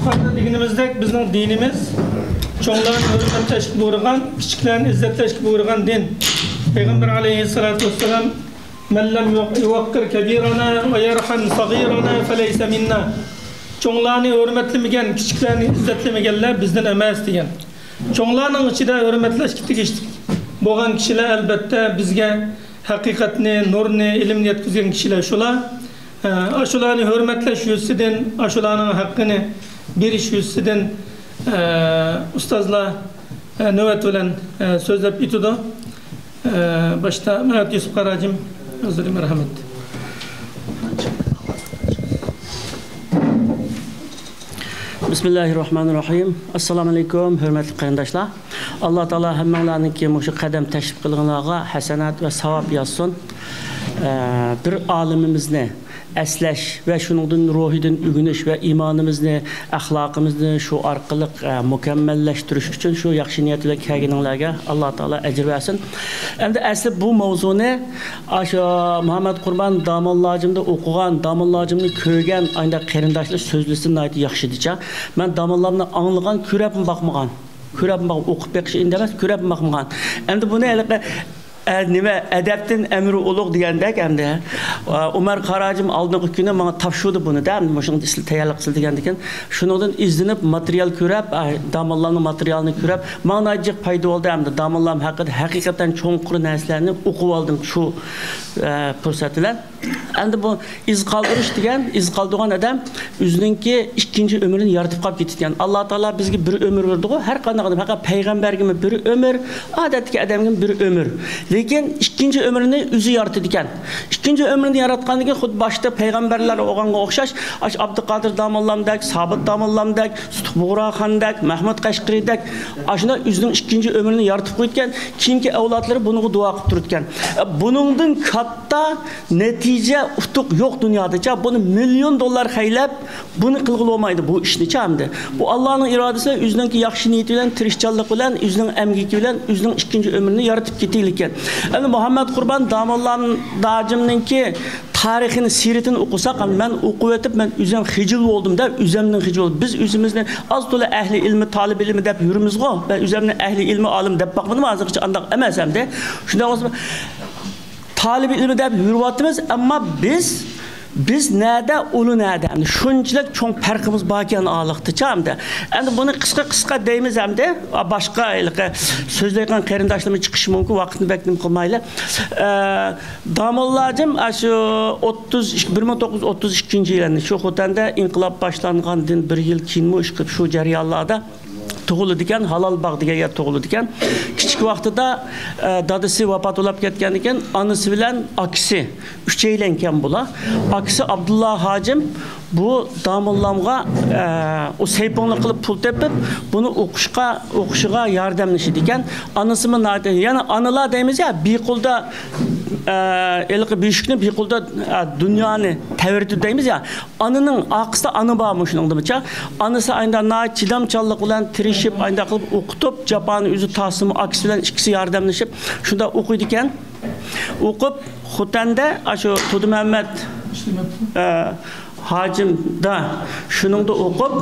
yukarıda deganimizdek bizning dinimiz cho'nglarni hurmatlashga buyurgan, kichiklarni izzatlashga buyurgan din. Payg'ambar alayhissalatu vassalam "Men lam yuwaqqir kabirana va yarham saghirana falaysa minna." Cho'nglarni hurmatlamagan, kichiklarni izzatlamaganlar bizdan emas degan. Cho'nglarning ichida hurmatlashga tegishli bo'lgan kishilar albatta bizga haqiqatni, nurni, ilmni yetkazgan kishilar shular. Shularni hurmatlash yo'sidan, shularning haqqini berish yo'sidan ustozlar navbat bilan so'zlab o'tdi. Boshda Muhammad Yusuf Qarajim o'ziga rahmat. Bismillahirrahmanirrahim. Assalomu alaykum, hurmatli qarindoshlar. Alloh taolo hammanglarningki mushu qadam tashrif qilganlarga hasanat va savob yozsin. Bir olimimizni əslash və şunundan ruhidən ügünüş və imanımızı, əxlaqımızı şu arqılıq mükəmməlləşdiriş üçün şu yaxşı niyyətlə kəlginlərə Allah Taala əcr versin. Əmdə əsli bu mövzunu Muhammed Qurban Damollacımda oxuyan, Damollacımını körgən ayında qarindaşlar sözlüsünün ayeti yaxşıdıca. Mən Damollamını anlayan, körəbim baxmağan. Körəbim baxıb oxub bəqişi indəməz, körəbim baxmağan. Əmdə bunu eləqə nima adabdan amri ulug' degandek hamda Umar Qarajim oldingi kuni menga topshirdi buni da shunga isl tayyorlik qil degandan keyin shundan izlanib material ko'rib damollarning materialini ko'rib menga ajib foyda bo'ldi hamda damollar haqida haqiqatan cho'nqur narsalarni o'qib oldim shu fursat bilan. Endi bu iz qoldirish degan iz qoldirgan odam o'zininki ikkinchi umrini yaratib qolib ketgan. Alloh taolo bizga bir umr berdi-ku, har qanday odam faqat payg'ambarga bir umr, odatdagi odamga bir umr. Lekin ikkinchi umrini o'zi yaratdi ekan. Ikkinchi umrini yaratgandan keyin xuddi boshda payg'ambarlar o'g'anga o'xshash, Abduqodir Damollamdak, Sobit Damollamdak, Buğraxondak, Mahmud Qashqaridak, ashuna o'zining ikkinchi umrini yaratib qo'ygan, keyingi avlodlari bunga duo qilib turgan. Buningdan katta natija utuq yo'q dunyoda. Buni million dollar xaylab buni qilg'ili olmaydi bu ishni chamdi. Bu Allohning irodasi o'zining yaxshi niyati bilan, tirishchanlik bilan, o'zining amgiki bilan o'zining ikkinchi umrini yaratib ketaylik. Endi Muhammed Qurban Damollacımninki tarixini, siratini o'qisak, men o'qib o'tib, men o'zim xijil bo'ldim-da, o'zimning xijil bo'ldim. Biz o'zimizni az to'la ahli ilmi, talib ilmi deb yurimiz-ku. Ben o'zimni ahli ilmi, olim deb baxmadim, hozircha undaq emas hamda. Shunday bo'lsa, talib ilmi deb yuryapmiz, ammo biz nerede, ulu nerede? Şunçilik çok farkımız bakiyen ağlıqdı hamda. Endi bunu qısqa deyimiz hamda, başqa sözləyən qarindaşlarıma çıxış mümkün, vaxtını bəklim qılmayla. Damollacım şu 1932 yılında şu Xotanda inqilab başlanğandan bir yıl keyin şu jarayonlarda tug'ildi ekan, Halal bog' degan yer tug'ildi ekan. Kichik vaqtida dadasi vafot bo'lib ketgan ekan, onasi bilan akisi uchaylangan bular. Akisi Abdullah Hacim bu Damollamga o seyponlik qilib pul tepib, bunu o'qishiga yordamlashdi ekan. Onasi men yana onalar deymiz ya, bequlda elqi beshikni bequlda dunyoni tavirdi deymiz ya. Onaning aqsida ona bormi shuningdimicha? Onasi ayda chidamchanlik bilan tirishib, ayda qilib o'qitib, Japonni o'zi tasimi akisi bilan ikkisi yordamlashib, shunda o'qiydi ekan. O'qib Xotanda shu Tudi Muhammad Hacimda shuningda o'qib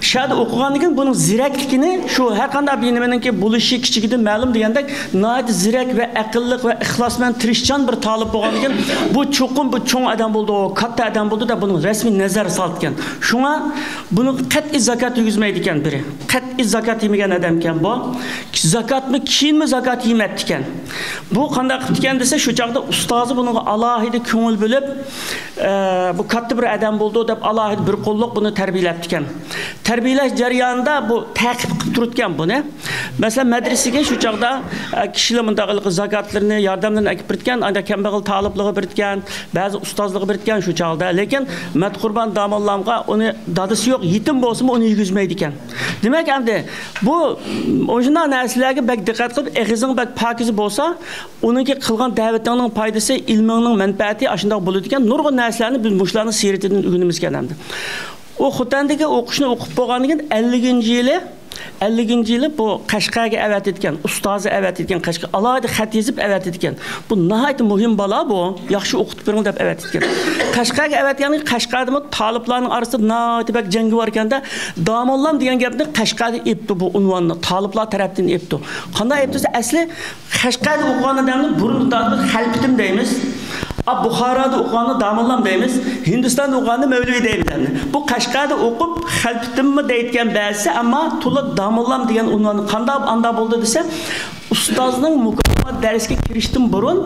şahada o'qigandan keyin buning zirakligini shu har qanday binimenki bo'lishi kichigidan ma'lum degandek noyat zirak va aqlli va ixlos bilan tirishchan bir talib bo'lgandan keyin bu cho'qim bu cho'ng odam bo'ldi, o katta odam bo'ldi da buning rasmiy nazar soltgan. Shunga buni qat'iy zakot yigizmaydi ekan biri. Qat'iy zakot yemagan odam ekan bu. Zakotmi kiyinmi zakot yemaydi ekan. Bu qanday qilib ekan desa shu chaqda ustozi bunga alohida ko'ngil bo'lib bu katta bir odam bo'ldi deb alohida bir qo'lliq buni tarbiyalab ekan. Tarbiyalash jarayonida bu ta'qib qilib turgan buni. Masalan, madrasaga shu chaqda kishilar mundaqlik zakotlarni, yordamlarni akib biritgan, anda kambag'al talibligi biritgan, ba'zi ustozligi biritgan shu chaqda. Lekin Qurban Damollamga uni dadasi yo'q, yetim bo'lsa-mu uni yigizmaydi ekan. Demak, endi bu o'shunday narsalarga bak diqqat qilib, eg'izing bak pokiz bo'lsa, uningki qilgan da'vatingning foydasi, ilmingning manfaati ashunday bo'ladi ekan. Nurg'un narsalarni biz mushlarning siratidan o'rganamiz ekan endi. O Xotandagi o'qishni o'qib bo'lgandan keyin 50-yili 50 yılı bu Qashqarga avat etgan, ustozi avat etgan, Qashqar alohida xat yozib avat etgan. Bu nihoyat muhim bola bu. Yaxshi o'qitib bering deb avat etgan. Qashqarga avat etgan, Qashqarda taliblarning orasida notibak jangi bor ekanda, Damollam degan gapni Qashqarda epdi bu unvonni, taliblar tarafdan epdi. Qanday epdisi asli Qashqarda o'qigan odamni burun tortib xalpitim deymiz. Buxoroda o'qiganni Damollam deymiz, Hindistonda o'qiganni Mavlaviy deymiz. Bu Qashqarda o'qib xalpitimmi deyotgan ba'zi, ammo to'la Damollam degan unvonni qanday anda bo'ldi desa, ustozning mukammal darsga kirishdan burun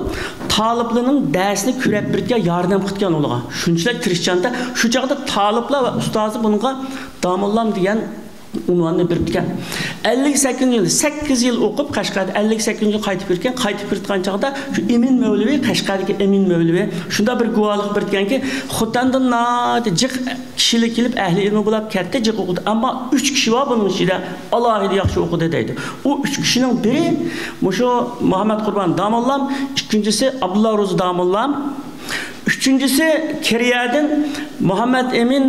taliblarning darsini ko'rib birga yordam qilgan ularga. Shunchalik kirishganda, shu chaqda taliblar va ustozi bunga Damollam degan unvonni bergan. 58 yil, 8 yil o'qib Qashqarda 58 yil qaytib ketgan, qaytib ketgan chaqda shu Emin Mavlaviy, Qashqardagi Emin Mavlaviy shunda bir guvohlik berganki, Xotandan jiq kishilik kelib ahli ilmi bo'lib katta jiq o'qidi, ammo 3 kishi bor buning ichida alohida yaxshi o'qidi deydi. U 3 kishining biri musho Muhammad Qurbon Damollam, ikkinchisi Abdullah Ro'zi Damollam, üçüncüsü Keriyadan Muhammed Emin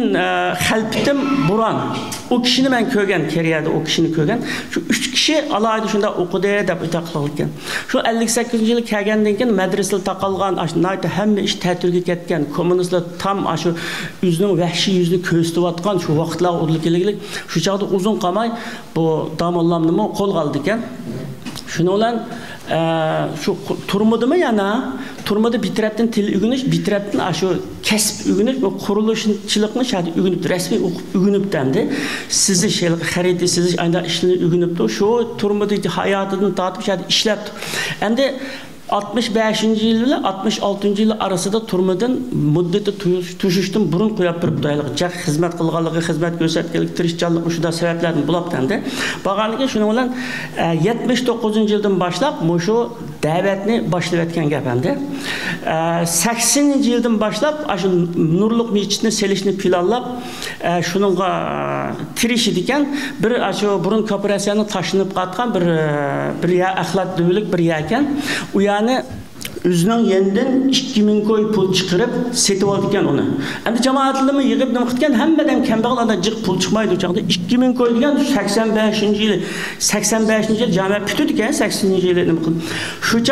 Xalpitim Buran. O kişini ben kögen, Keriyada o kişini kögen. Şu 3 kişi alaydı şunda okudu deb ötaqlıqken. Şu 58 yılı kelgenden keyin medreseli taqalgan, aşnaydı hemme iş ta'tilga ketgan, kommunistlar tam aşı yüzünün vahşi yüzünü ko'rsatib atgan şu vaqtlar o'rliklik. Şu chaqda uzun qamay bu Damollamni qo'lga oldi ekan. Şunu olan şu turmudimi yana turmada bir tarafdan til ügünüş, bir tarafdan şu kasb ügünüş ve kuruluşçılıkni şahidi ügünüp, resmi okup ügünüp dendi. Sizi şeylik, xaridi, sizi aynı işini ügünüptü. Şu turmada hayatını dağıtıp şahidi işlepti. Hem de 65 yıl ile 66 yıl arasında turmadan müddeti tuşuştum burun koyup bir dayılık. Jak hizmet kılgalığı, hizmet göstergelik, tirişçalık şu da sebeplerini bulup dendi. Bağırlığı şunu olan 79 yıldan başlap şu davetini başlayıp etken gependi. 80 yıldan başlap şu Nurluk Meclisini selişini planlap şunun tirişi diken bir şu burun kooperasyonu taşınıp katkan bir ya ahlat dövülük bir yaken yani üzünün yeniden 2000 koy pul çıkarıp setip aldıkken onu. Endi cemaatlarımı yığıp nima qilgan hammadan kambag'allardan jiq pul chiqmaydi o'chaqda 2000 koy degan 85 yil jami putdi ekan 80 yil nima qildi. Şu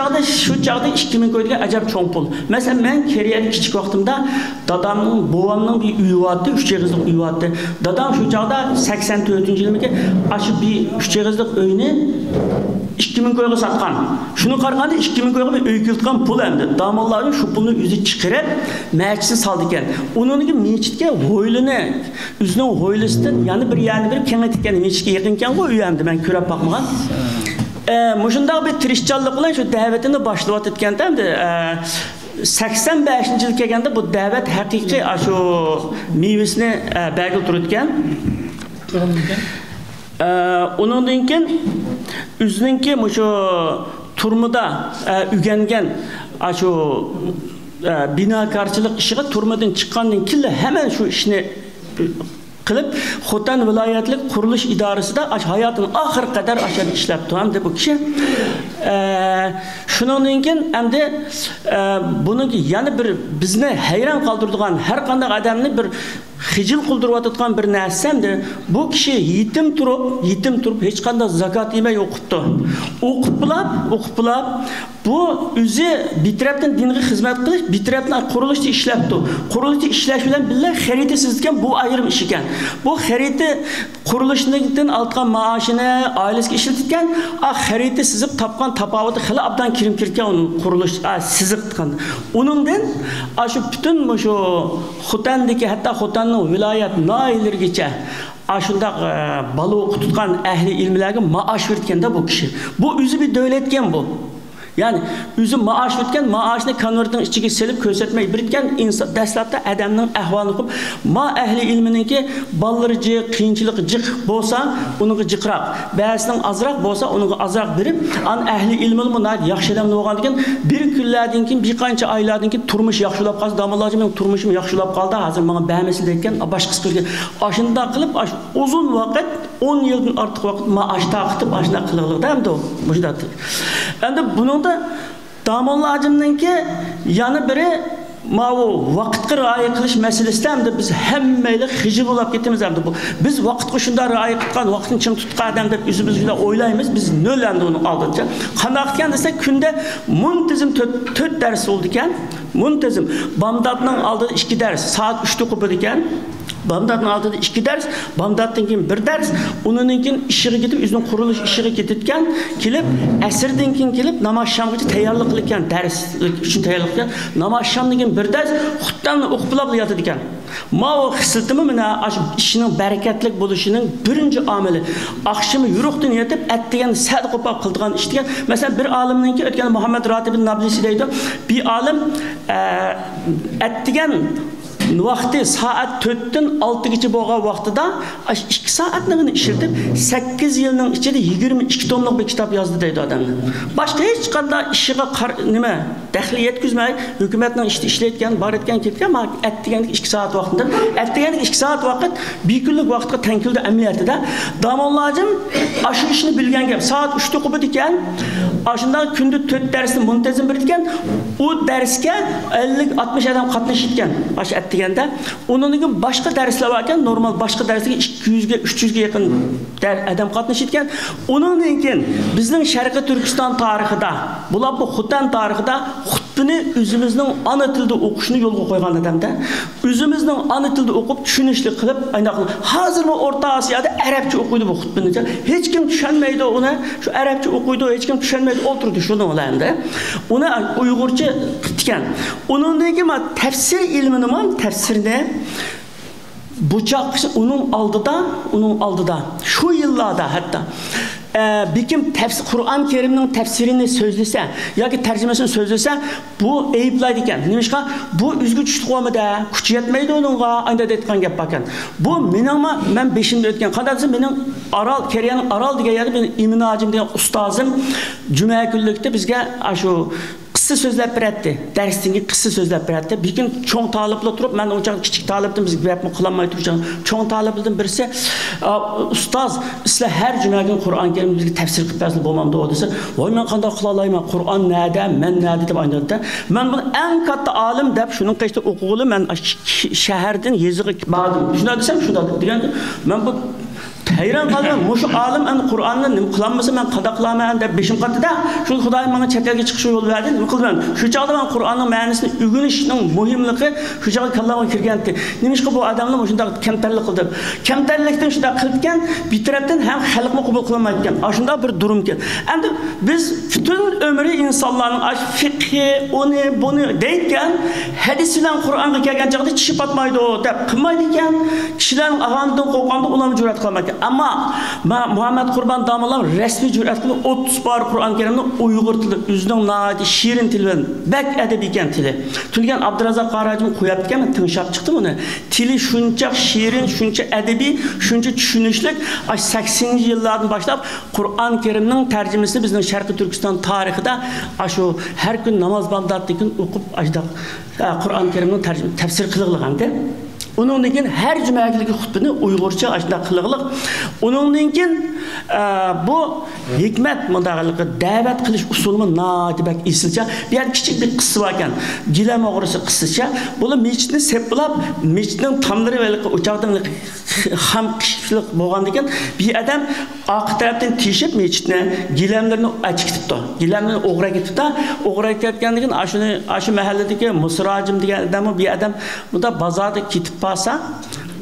chaqda 2000 koy degan ajab cho'ng pul. Masalan men Keriyada kichik vaqtimda dadamning, bobomning bir uyi vardı, 3 egizlik uyi vardı. Dadam şu chaqda 84-yilmiki aşı bir 3 egizlik uyni 2000 koyga satgan. Şunu qaraganda 2000 koyga bir uy kiltgan pul endi. Damollarning şu pulni o'zi chiqarib, machitga soldi ekan. Uningki mechitga ho'ylini, o'zining ho'ylisidan yana bir kengaytgan mechitga yaqin ekan u uy endi men ko'rib boqmagan. Mushundaq bir tirishchanlik bilan shu da'vatini boshlab o'tganda endi 85 yil kelganda bu da'vat haqiqiy shu mevasini berib turgan. Onundan keyin o'zininki shu turmada ügengen şu binakarchilik ishiga turmadan chiqqandan keyin hemen şu ishni qilib Xotan viloyatlik qurilish idorasida hayotini oxiri qadar ashada ishlab turdi bu kishi. Shundan keyin endi buniki yana bir bizni hayron qoldiradigan har qanday odamni bir xijil qildirib o'tgan bir narsamdi. Bu kishi yetim turib hech qanday zakot yemay o'qibdi. O'qib bu o'zi bir tarafdan dinga xizmat qilish, bir tarafdan qurilishda ishlabdi. Qurilishda ishlash bilan birga xarita sizgan bu ayrim ish ekan. Bu xarita qurilishdan olgan maoshini oilasiga ishlatgan, xarita sizib topgan tapavati xili abdan kirim kirgan uni qurilish sizib tutgan. Uningdan shu butun shu Xotandagi hatto Xotanning viloyat noillargacha aşında balı okutkan ehli ilmilerge maaş vertkende bu kişi. Bu özü bir devletken bu. Yani özü maaş vertken maaşını konvertin içine selip kösetmeyi birtken insan dastlapta adamның ahvalını okup ma ehli ilmininki balları jiq, qiyinchilik jiq bolsa unuga jiqraq, ba'sinin azraq bolsa unuga azraq berip an ehli ilmini bunday yaxshi adam bo'lgan degan bir kunlardan keyin bir qancha oylardan keyin turmush yaxshilab qoldi. Damollarga men turmushim yaxshilab qoldi. Hozir menga ba'misil degan boshqa qilgan. Ashunda qilib uzun vaqt 10 yildan ortiq vaqt maaş taqitib ashuna qiliqliqda hamda bu yerda. Endi buningda Damollarımninki yana biri Mavu vaqtga rioya qilish masalasida hamda biz hammayla xijil bo'lib ketamiz hamda bu. Biz vaqtga shunda rioya qilgan, vaqtni ching tutgan odam deb o'zimizga o'ylaymiz. Biz nol endi uni oldicha. Qanday ekan desa kunda muntazam 4 dars bo'ldi ekan. Muntazam Bamdodning oldida 2 dars, soat 3 o'qib ekan. Bamdodning oldida 2 dars, Bamdoddan keyin 1 dars, undan keyin ishiga ketib, o'zining qurilish ishiga ketgan, kelib asrdan keyin kelib namoz shamgacha tayyorlik qilgan, dars uchun tayyorlik qilgan. Namoz shamdan keyin 1 dars xutdan o'qib yotadi ekan. Mao xislatimi mana ishining barakatli bo'lishining birinchi omili. Oqshimi yuruqdan yetib, atdigan sad qo'pab qildigan ish degan. Masalan, bir olimninki o'tgan Muhammad Ratib Nablisi deydi. Bir olim atdigan vaqti soat 4 dan 6 gacha bo'lgan vaqtida 2 soatni ishlatib 8 yilning ichida 22 tomlik bir kitob yozdi deydi odamlar. Boshqa hech qanday ishiga nima daxli yetkazmay hukumatning ishda ishlayotgan, borayotgan ketgan, atdiganlik 2 soat vaqtida, atdiganlik 2 soat vaqt bir kunlik vaqtga tankildi amaliyotida. Damollajim shu ishni bilgan gap. Soat 3 da o'qib ekan, shundan kunda 4 darsni muntazam bir ekan, u darsga 50-60 odam qatnashgan. Bosh deganda onun başka dersler varken normal başka dersler 200'ge 300'ge yakın adam qatnashgan. Onun için bizning Sharqiy Turkiston tarixida, bular bu Xutan tarixida xutbini o'zimizning ana tilida o'qishni yo'lga qo'ygan odamda, o'zimizning ana tilida o'qib tushunishli qilib, aynan hozir bu O'rta Osiyoda arabcha o'qiydi bu xutbini. Hech kim tushunmaydi uni, shu arabcha o'qiydi, hech kim tushunmaydi, o'ltirdi shuni o'ylandi. Uni Uyg'urcha qitgan. Undan keyin tafsir ilmini tefsirde bıçak onun aldıda şu yıllarda hatta bir kim Kur'an-ı Kerim'nin tefsirini sözlese ya ki tercümesini sözlese bu eyiplaydı iken. Nimişka bu üzgü çüştük olmadı, güç yetmeydi onunla aynı detkan gap bakın. Bu minama ben 5'imde ötken kadar benim Keriyan'ın Aral diye yerde benim İmin Ağacım diye ustazım Cuma günlükte bizge şu kısa sözler beretti. Dersindeki kısa sözler beretti. Bir gün çoğun talipli oturup, ben o zaman küçük taliptim, biz yapma kullanmayı duracağım. Çoğun taliplim birisi, ustaz, sizler her cuma gün Kur'an-ı Kerim'i bizge tefsir kıpyasını bulmamda o dese, vay ben kanda kılalayım, Kur'an nerede, ben nerede deyip aynı dedi. Ben bunu en katta alim deyip, şunun kaçta okulu, ben şehirden yazığı bağladım. Şuna desem, şuna dedim. Ben bu hayran kaldım. Şu alim en Kur'an'ın ne kılanması ben kadaklayamayan da 5. katıda şu Xudayım bana çetelge çıkışı yol verdi. Ne kıldım? Şu çağda ben Kur'an'ın meanisini ügünüşünün muhimliği şu çağda kallama kirgendi. Neymiş ki bu adamla şunda kemterlik kıldı. Kemterlikten şunda kılırken bir taraftan hem halkma kabul kılamayken. Aşında bir durum ki. Yani biz bütün ömrü insanların fıkhı, onu bunu deyken hadis ile Kur'an'a gelgen çağda çişip atmaydı o deyip kılmaydıken kişilerin ağandan korkandı ona cüret kılmaydı. Ama Muhammed Kurban Damallam resmi cüret kılıp 30 bar Kur'an-ı Kerim'de Uygur tili, üzünün naati, şiirin tili verin. Bek edebiken tili. Tülgen Abdürazak Qaracım koyaptıken mi tınşap çıktı mı ne? Tili şunca şiirin, şunca edebi, şunca düşünüşlük. 80. yıllardan başlayıp Kur'an-ı Kerim'nin tercümesi bizden Şarkı Türkistan tarihinde şu her gün namaz bandattaki okup Kur'an-ı Kerim'nin tercümesi, tefsir kılıqlığında. Onun için her cuma'daki hutbini Uygurca aşında kılıqlıq. Onun için bu hikmet müdahılığı davet kılış usulü nadibek isilce bir küçük bir kısı varken gilem oğrusu kısıca bunu meçhini sepilap meçhinin tamları ve uçaktan ham kişilik boğandayken bir adam arka taraftan tişip meçhine gilemlerini açık tuttu. Gilemlerini oğra gitip oğra gitkendikin aşı mahalledeki Mısıracım diye adamı bir adam bu da bazarda gitip basa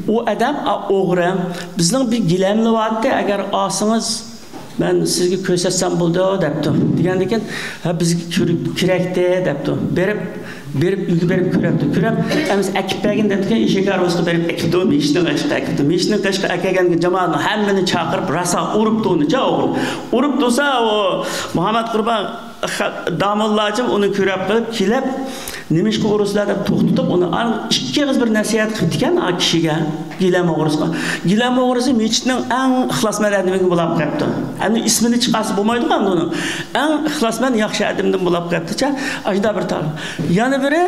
o adam oğra bizden bir gilemli vardı eğer asınız ben sizge körsetsem buldu depti. Degandeken bizge kerakdi depti. Berip uyga berip ko'rapti. Ko'rab, emas akib bergan debdigan eshik arvosga berib akibdi. Meshning qashqa akibdi. Meshning qashqa akagan jamoani hammani chaqirib rasa uribdi uni, o'g'il. Urib tursa o Muhammad Qurban Damollajim uni ko'rab qilib kelib nimishqa uruslar deb to'xtatib uni ikki qiz bir nasihat qildi ekan a kishiga gilam o'g'risiga. Gilam o'g'risi mechitning eng ixlosmand adamiga bo'lib qolibdi. Endi ismini chiqarsa bo'lmaydi ham uni. Eng ixlosmand yaxshi adamdan bo'lib qolibdi-cha. Ajda bir tarix. Yana biri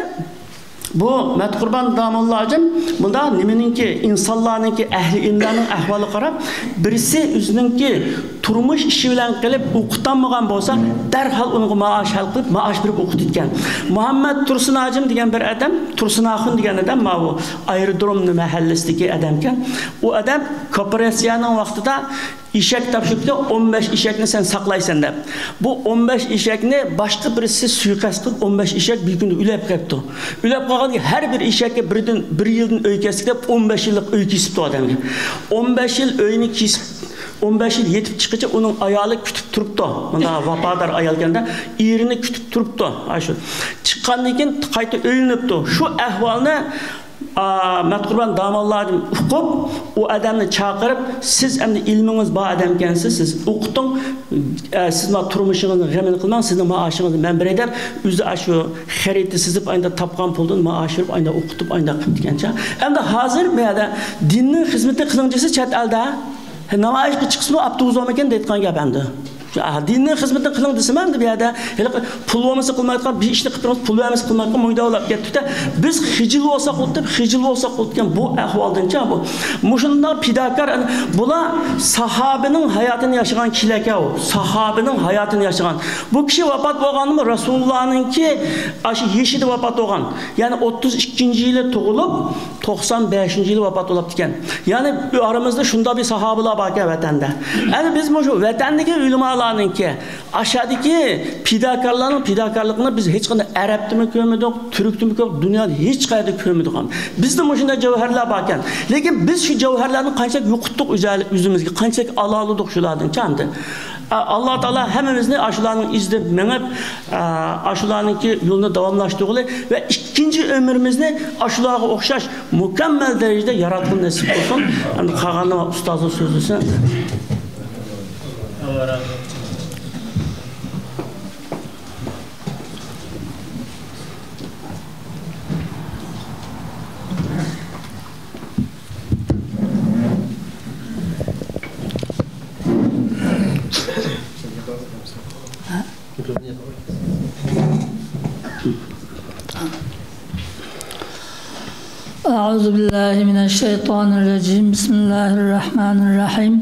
Bu Metkurban Damullah'cım bunda nimeninki insanlarınki ehli ilmlerinin ahvalı qarab birisi özününki turmuş işi bilen qilib o'qitanmagan bo'lsa darhol unga maaş hal qilib maaş berib o'qitgan. Muhammed Tursunacım degan bir adam, Tursunaxun degan adam bu aerodrom mahallasidagi adam ekan. O adam kooperatsiyaning vaqtida İşek tapşırıkta 15 işekni sen saklaysan deb. Bu 15 işekni başka birisi suikast qilib 15 işek bir günde ülep qapti. Ülep qolgan her bir işekka bir yıldan öy kesip deb 15 yıllık öy kesipti adamga. 15 yıl öyni kesip 15 yıl yetip çıkınca onun ayalı kütüp turuptu. Bunda vafadar ayalganda erini kütüp turuptu. Aşu. Çıkkandan keyin qayta öyünüpti. Şu ahvalni Metkurban Damullah'cım uqup o adamni chaqirib siz endi ilmingiz bor adam ekansiz, siz o'qiting, siz ma turmushingizni g'amini qilmang, sizning maoshingizni men beray deb o'zi shu xaritni sizib ayda topgan puldan maosh berib ayda o'qitib ayda qilib degancha. Endi hozir bu yerda dinning xizmati qilinjisi chet elda namoyishga chiqsimi avtobus olmagan deyotgan gap endi. Dinning xizmatini qiling desam ham bu yerda pul olmasa qilmayotgan bir ishni qilib turib pul olmasa qilmayotgan mo'ydavlab ketdi-da. Biz xijil bo'lsa qilib, xijil bo'lsa qilgan bu ahvoldancha bu. Mushunday fidakor bular sahobaning hayotini yashagan kishilar ekan. Sahobaning hayotini yashagan. Bu kishi vafot bo'lganmi Rasulullohninki aşı yeshida vafot bo'lgan. Ya'ni 32-yili tug'ilib 95-yili vafot bo'lib ekan. Ya'ni aramizda shunday bir sahobalar bor ekan vatanda. Endi biz shu vatandagi ulamalarninki aşağıdaki fidakarlıkını biz hiç qanday Arap'timi ko'rmadik, Türk'timi ko'rmadik, dunyoda hech qayerda ko'rmadik ham. Bizda shunday javharlar bor ekan. Lekin biz shu javharlarni qancha yo'qitdik o'zimizga, qancha alaladik shulardan chamdi. Allah Taala hammamizni aşularning izida menib, aşularninki yo'lini davomlashtirg'ili va ikkinchi ömrimizni aşularga o'xshash mukammal darajada yaratgan nasib bo'lsin. Endi qolganini ustozim so'zlasin. أعوذ بالله من الشيطان الرجيم بسم الله الرحمن الرحيم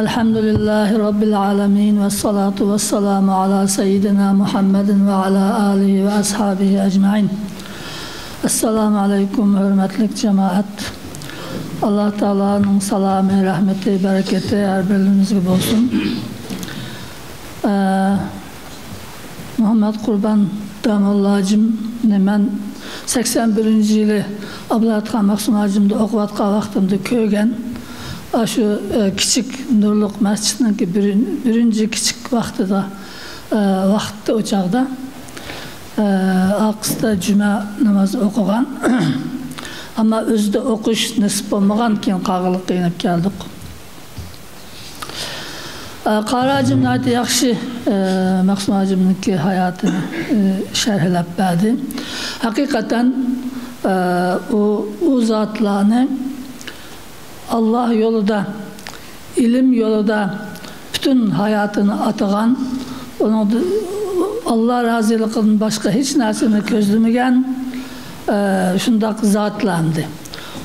الحمد لله رب العالمين والصلاة والسلام على سيدنا محمد وعلى آله وأصحابه أجمعين. Esselamu Aleyküm hürmetlik cemaat. Allah Teala'nın salamı, rahmeti, bereketi her biriniz gibi olsun. Muhammed Kurban Damullah'cım ben 81. yılı Ablahatxan Mahsun Hacım'da okuvatqa vaxtımda köygen şu küçük Nurluk Mescidinin ki birinci küçük vaxtıda o çağda Aqs'ta cuma namazı okugan ama özde okuş nasip olmagan keyin qağılık qiyinib keldik. Qara Hacım aytdi yaxshi Mahsun Hacım'nınki hayatını şerhlep berdi. Hakikaten o zatlarını Allah yolunda, ilim yolunda bütün hayatını atagan, onu Allah razılığının başka hiç nersini közlemegen şundak zatlandı.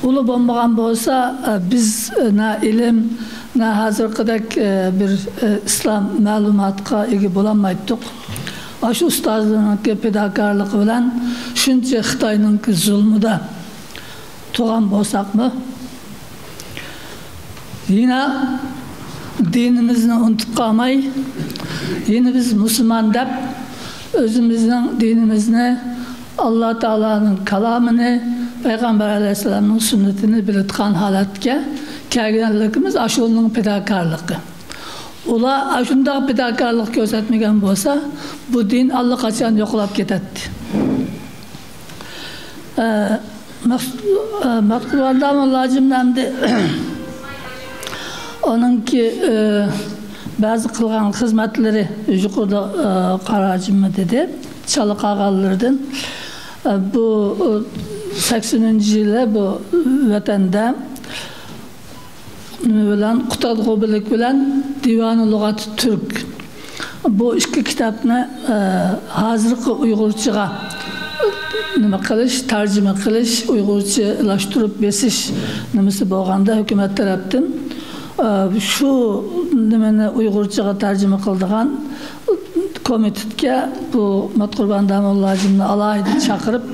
Ulu bombagan bolsa biz ne ilim ne hazırkıdak bir İslam malumatqa ega bolamaydık. Aşı ustazlığınki pedakarlığı bilen şunca Xitayninki zulmüde tuğan bolsak mı? Yine dinimizni unutup kalmay, yine biz Müslüman dep özümüzün dinimizni, Allah Teala'nın kalamını, Peygamber Aleyhisselam'ın sünnetini bilitkan halatke kelgenlikimiz aşılının pedakarlığı. Ola aşında pedakarlık göstermegen bolsa bu din Allah kaçan yoklap ketetti. Metkurban Damullah'cım demdi onunki bazı kılgan hizmetleri yukarıda Qara Hacım dedi. Çalık ağalardan bu 80. yılı bu vatanda bilen Qutad Qobilik bilen Divan-ı Lugat Türk bu iki kitapni hazırki Uygurchaga nima qilish, tarjima qilish, uyg'urchalashtirib besish nimasi bo'lganda hukumat tarafdan shu nimani uyg'urchaga tarjima qildigan komitetga bu Matqurban Damollojimni alohida chaqirib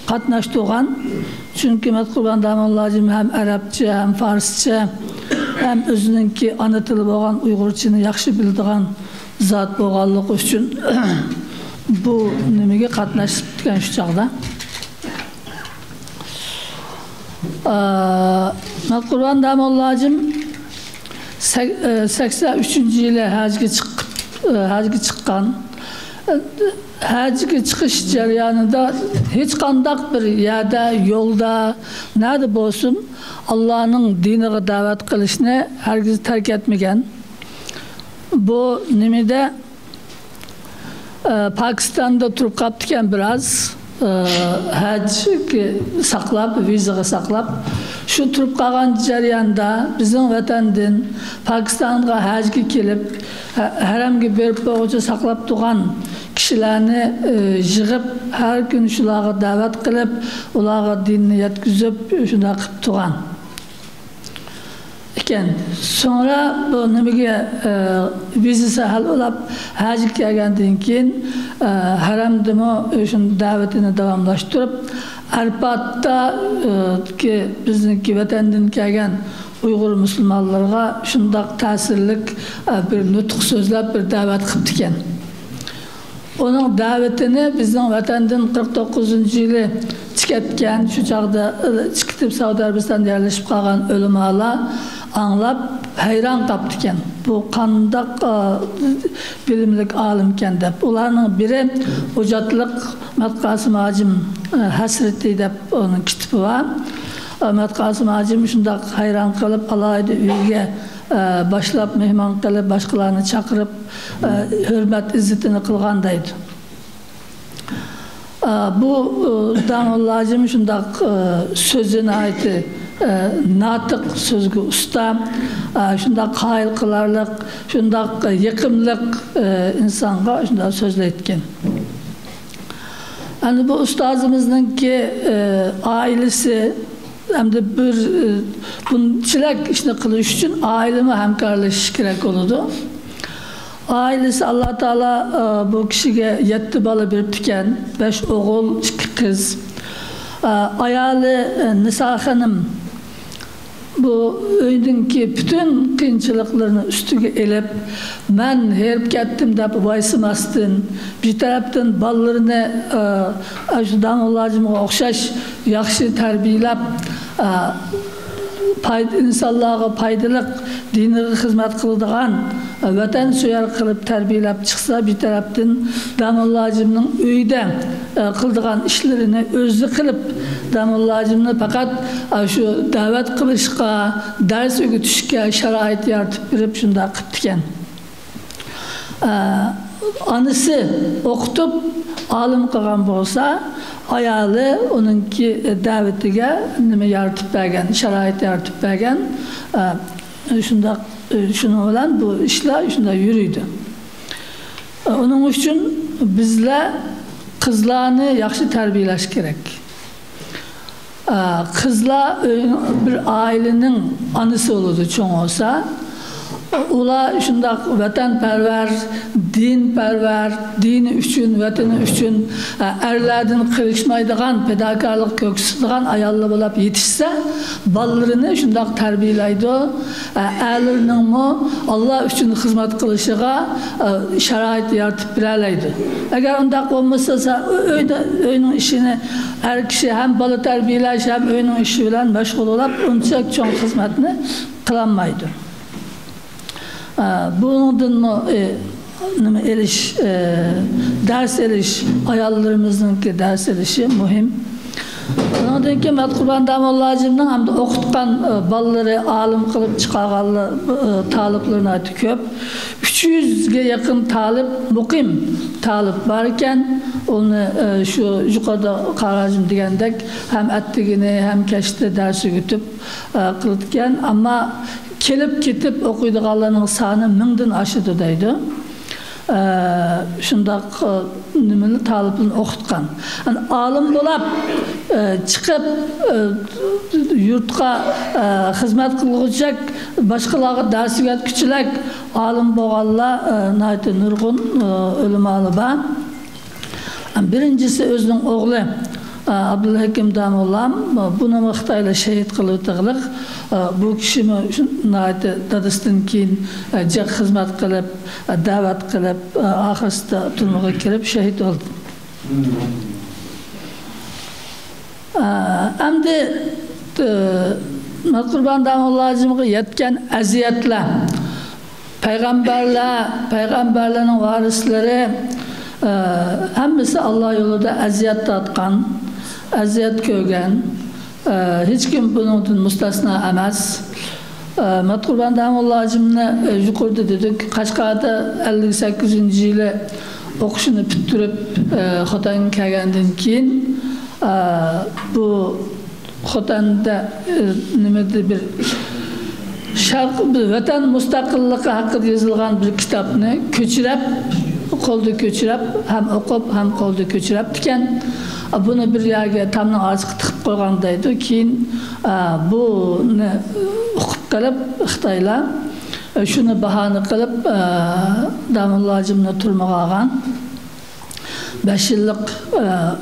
qatnashtirgan. Chunki Matqurban Damollojim ham arabcha, ham farscha, ham o'zininki ana tili bo'lgan uyg'urchani yaxshi biladigan zot bo'lganligi uchun bu nimaga qatnashib turgan shu chog'da. Matqurban Damollojim 83-yili hajga chiqqan. Hacga chiqish jarayonida hech qanday bir yerda, yo'lda, nada bo'lsin Allohning diniga da'vat qilishni hargiz tark etmagan. Bu nimada Pokistonda turib qolgan biroz hajga saqlab, vizaga saqlab, shu turib qolgan jarayonda bizning vatandan Pokistonga hajga kelib, haramga berib bo'yicha saqlab turgan kishilarni yig'ib, har kun shularga da'vat qilib, ularga dinni yetkazib, shunday qilib turgan ekan. Sonra bu nimaga vizasi hal bo'lib hajga kelgandan keyin haramdimi o'sha da'vatini davomlashtirib, Arpatda ki bizniki vatandan kelgan Uyg'ur musulmonlarga shunday ta'sirlik bir nutq so'zlab bir da'vat qilib ekan. Onun davetini bizning vatandan 49-yili chiqatgan, shu chaqda chiqib Saudiya Arabistonda yerlashib qolgan ulamolar anglab hayron qolib ekan. Bu qanday bilimlik olim ekan deb. Ularning biri Hujjatliq Matqasim Hajim Hasrati deb onun kitobi var. Matqasim Hajim shunday hayron qilib alohida uyga başlap mehman qilib, boshqalarni chaqirib hurmat izzatini qilgandaydi. Bu Damollojim shunday so'zini aytdi. Natiq sözgü usta, şunda qayil qilarlik, şunda yaqimlik insonga shunda so'zlayotgan. Yani bu ustozimizninki ailesi hem de bir bunchilik ishni qilish uchun oilama hamkorlashish kerak bo'ladi. Ailesi Allah Teala bu kishiga 7 bola berib ekan, 5 o'g'il, 2 qiz. Ayoli Nisa xonim bu öydünki bütün qiyinchiliklarni ustiga elib, men herib ketdim deb voysimasdan, bir tarafdan bolalarini shu Damollojimga o'xshash yaxshi tarbiyalab, insonlarga foydali diniga xizmat qiladigan, vatan suyar qilib tarbiyalab chiqsa, bir tarafdan Damollojimning uyda qiladigan ishlarini o'zi qilib, Damollojimni faqat shu da'vat qilishga, dars o'rgatishga sharoit yaratib berib shunday qilib ekan. Anisi o'qitib, olim qilgan bo'lsa, ayoli uningki da'vatiga nima yaratib bergan, sharoit yaratib bergan. Shunda shuning bilan bu ishlar shunday yuriydi. Uning uchun bizlar qizlarni yaxshi tarbiyalash kerak. Qizlar bir ailenin anısı olurdu çoğun olsa, ular shunday vatanparvar, dinparvar, dini uchun, vatani uchun erlardan qilishmaydigan, fedakarlik ko'rsatadigan ayollar bo'lib yetishsa, bolalarini shunday tarbiyalaydi. Erlarning Alloh uchun xizmat qilishiga sharoit yaratib beradi. Agar undaq bo'lmasa, uyning ishini her kishi ham bola tarbiyalash, ham uyning ishi bilan mashg'ul bo'lib, uncha cho'ng xizmatni qilolmaydi. Bundan nima elish, ders elish, ayollarimizningki ders elishi muhim. Ondan keyin Matqurban Damollojimning hamda o'qitgan bolalari, olim qilib chiqargan taliblarni aytib ko'p. 300 ga yaqin talib, muqim talib bor ekan. Onu şu yuqorida qarajim degandek ham attigini, ham kashda dars o'tib qilgan, ammo kelib ketib o'qiydiganlarning soni 1000 dan oshadi deydi. şundaq nimeli talibini oxutqan. Yani alim bolap çıkıp yurtqa xizmat qilg'uchak, başqalarga ders yetkizchilak alim bolganlar nayta nurg'un o'limalar bor. Birincisi özünün oğlu Abdülhakim Damollam bunu Xitoyda şehit qilib o'tganlik. Bu kishimi dadasidan keyin jiq xizmat qilib, da'vat qilib, oxirsida turmaga kirib shahid bo'ldi. Endi Qurbon Damollamga yetgan aziyatlar, payg'ambarlarning varislari hammasi Allah yolunda aziyat tatgan, aziyat ko'rgan. Hiç kim bunun mustasna emas. Qurbon Damollamni yuqorida dedik, Qashqarda 58-yili o'qishini bitirib Xotanga kelgandan keyin bu Xotan'da nimada bir vatan mustaqilligi haqida yozilgan bir kitobni ko'chirib, qo'lda ko'chirib, ham o'qib, ham qo'lda ko'chirib ekan. Bunu bir yerga tamning orasiga tiqib qo'ygandaydi. Keyin buni o'qib qilib Xitoylar shuni bahona qilib Damollamni turmaga olgan. 5 yillik